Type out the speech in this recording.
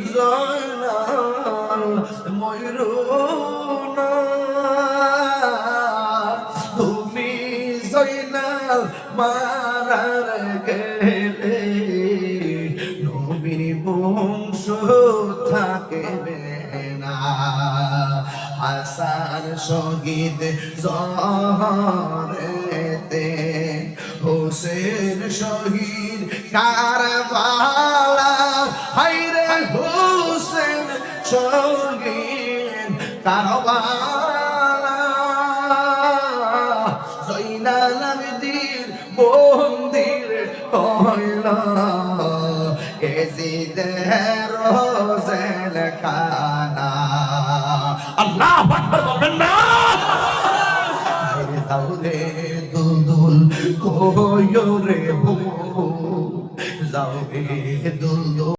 জয়নাল ময়ূরনা তুমি জয়নাল মারার গেলে নবীর বংশ থাকবে না হাসান শহীদ জহরেতে হোসেন শহীদ কারবালা হায়রে হোসেন শহীদ কারবালা জয়নাল আবেদীন বন্দির কইলা এজিদের রোজেল খানা আল্লাহু আকবার বলবেন না দাউদে দুলদুল কোয়রে যাও রে দুলদুল